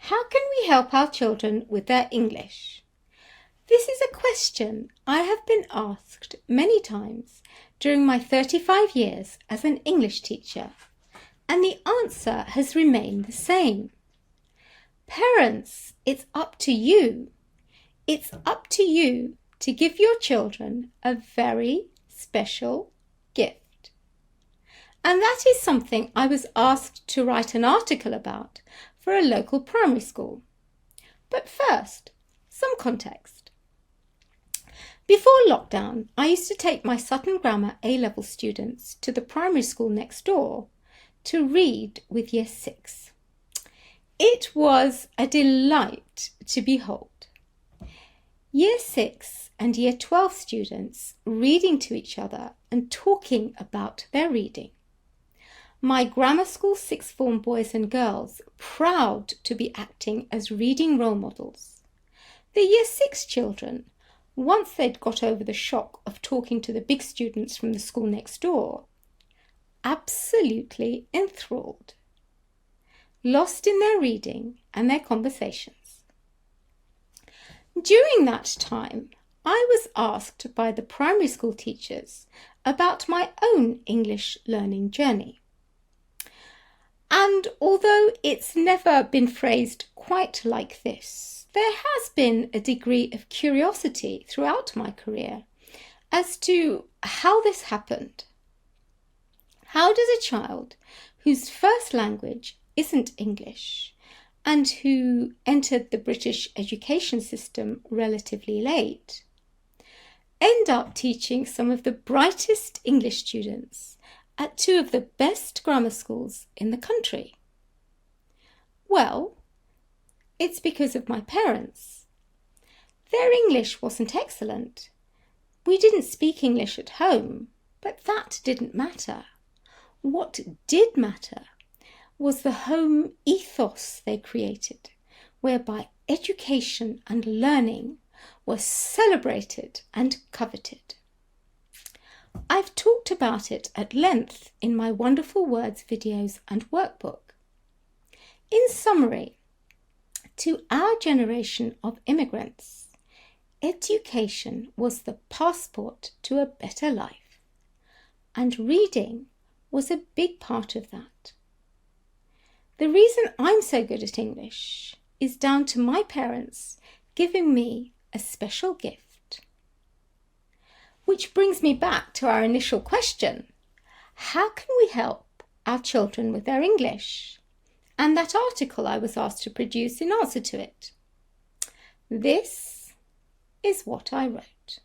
How can we help our children with their English? This is a question I have been asked many times during my 35 years as an English teacher, and the answer has remained the same. Parents, it's up to you. It's up to you to give your children a very special gift. And that is something I was asked to write an article about for a local primary school. But first, some context. Before lockdown, I used to take my Sutton Grammar A-level students to the primary school next door to read with Year 6. It was a delight to behold. Year 6 and Year 12 students reading to each other and talking about their reading. My grammar school sixth form boys and girls proud to be acting as reading role models. The Year 6 children, once they'd got over the shock of talking to the big students from the school next door, absolutely enthralled, lost in their reading and their conversations. During that time, I was asked by the primary school teachers about my own English learning journey. And although it's never been phrased quite like this, there has been a degree of curiosity throughout my career as to how this happened. How does a child whose first language isn't English and who entered the British education system relatively late end up teaching some of the brightest English students at two of the best grammar schools in the country? Well, it's because of my parents. Their English wasn't excellent. We didn't speak English at home, but that didn't matter. What did matter was the home ethos they created, whereby education and learning were celebrated and coveted. I've talked about it at length in my Wonderful Words videos and workbook. In summary, to our generation of immigrants, education was the passport to a better life, and reading was a big part of that. The reason I'm so good at English is down to my parents giving me a special gift. Which brings me back to our initial question. How can we help our children with their English? And that article I was asked to produce in answer to it. This is what I wrote.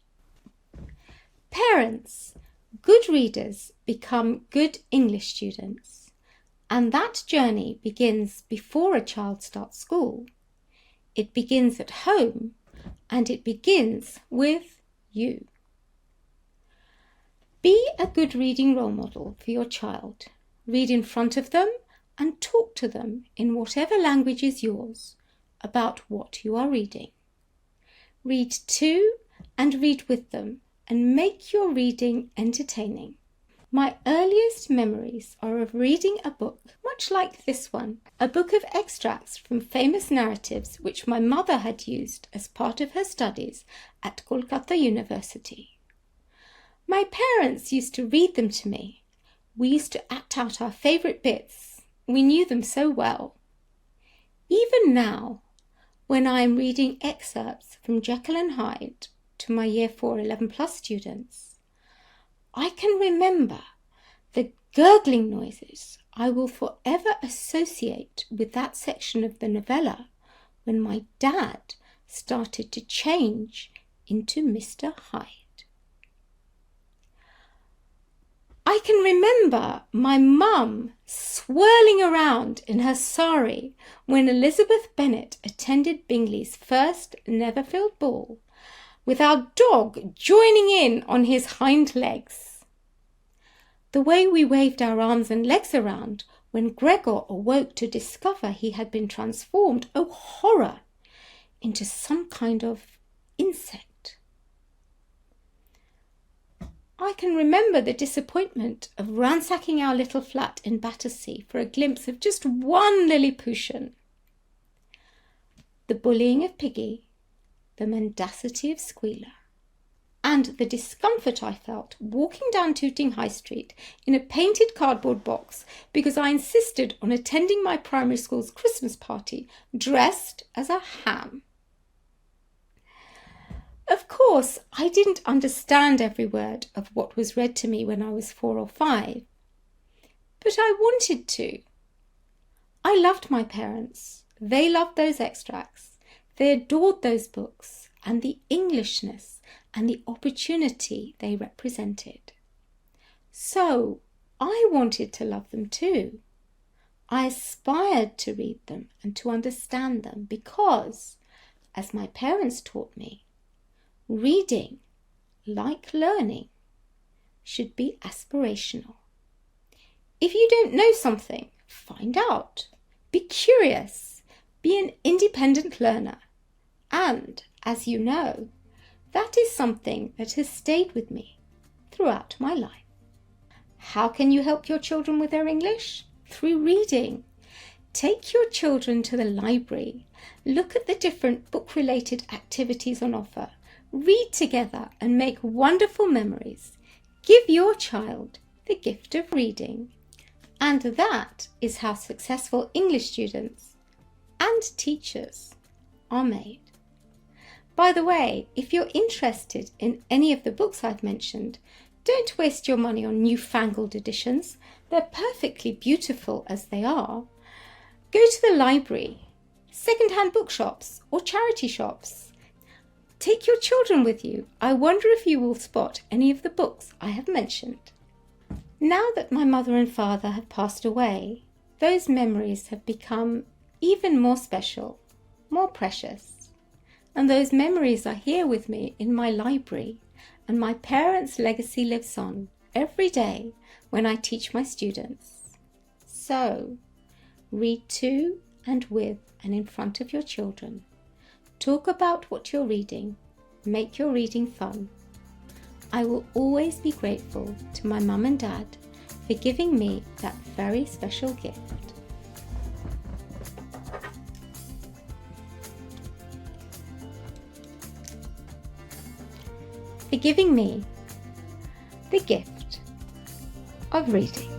Parents, good readers become good English students, and that journey begins before a child starts school. It begins at home, and it begins with you. Be a good reading role model for your child. Read in front of them and talk to them in whatever language is yours about what you are reading. Read to and read with them and make your reading entertaining. My earliest memories are of reading a book much like this one, a book of extracts from famous narratives which my mother had used as part of her studies at Kolkata University. My parents used to read them to me. We used to act out our favourite bits. We knew them so well. Even now, when I am reading excerpts from Jekyll and Hyde to my Year 4 11+ students, I can remember the gurgling noises I will forever associate with that section of the novella when my dad started to change into Mr. Hyde. I can remember my mum swirling around in her sari when Elizabeth Bennet attended Bingley's first Neverfield ball, with our dog joining in on his hind legs. The way we waved our arms and legs around when Gregor awoke to discover he had been transformed, oh horror, into some kind of insect. I can remember the disappointment of ransacking our little flat in Battersea for a glimpse of just one Lilliputian. the bullying of Piggy, the mendacity of Squealer, and the discomfort I felt walking down Tooting High Street in a painted cardboard box because I insisted on attending my primary school's Christmas party dressed as a ham. Of course, I didn't understand every word of what was read to me when I was 4 or 5, but I wanted to. I loved my parents. They loved those extracts. They adored those books and the Englishness and the opportunity they represented. So I wanted to love them too. I aspired to read them and to understand them because, as my parents taught me, reading, like learning, should be aspirational. If you don't know something, find out. Be curious. Be an independent learner. And, as you know, that is something that has stayed with me throughout my life. How can you help your children with their English? Through reading. Take your children to the library. Look at the different book-related activities on offer. Read together and make wonderful memories. Give your child the gift of reading. And that is how successful English students and teachers are made. By the way, if you're interested in any of the books I've mentioned, don't waste your money on newfangled editions. They're perfectly beautiful as they are. Go to the library, second-hand bookshops or charity shops. Take your children with you. I wonder if you will spot any of the books I have mentioned. Now that my mother and father have passed away, those memories have become even more special, more precious. And those memories are here with me in my library, and my parents' legacy lives on every day when I teach my students. So, read to and with and in front of your children. Talk about what you're reading. Make your reading fun. I will always be grateful to my mum and dad for giving me that very special gift. For giving me the gift of reading.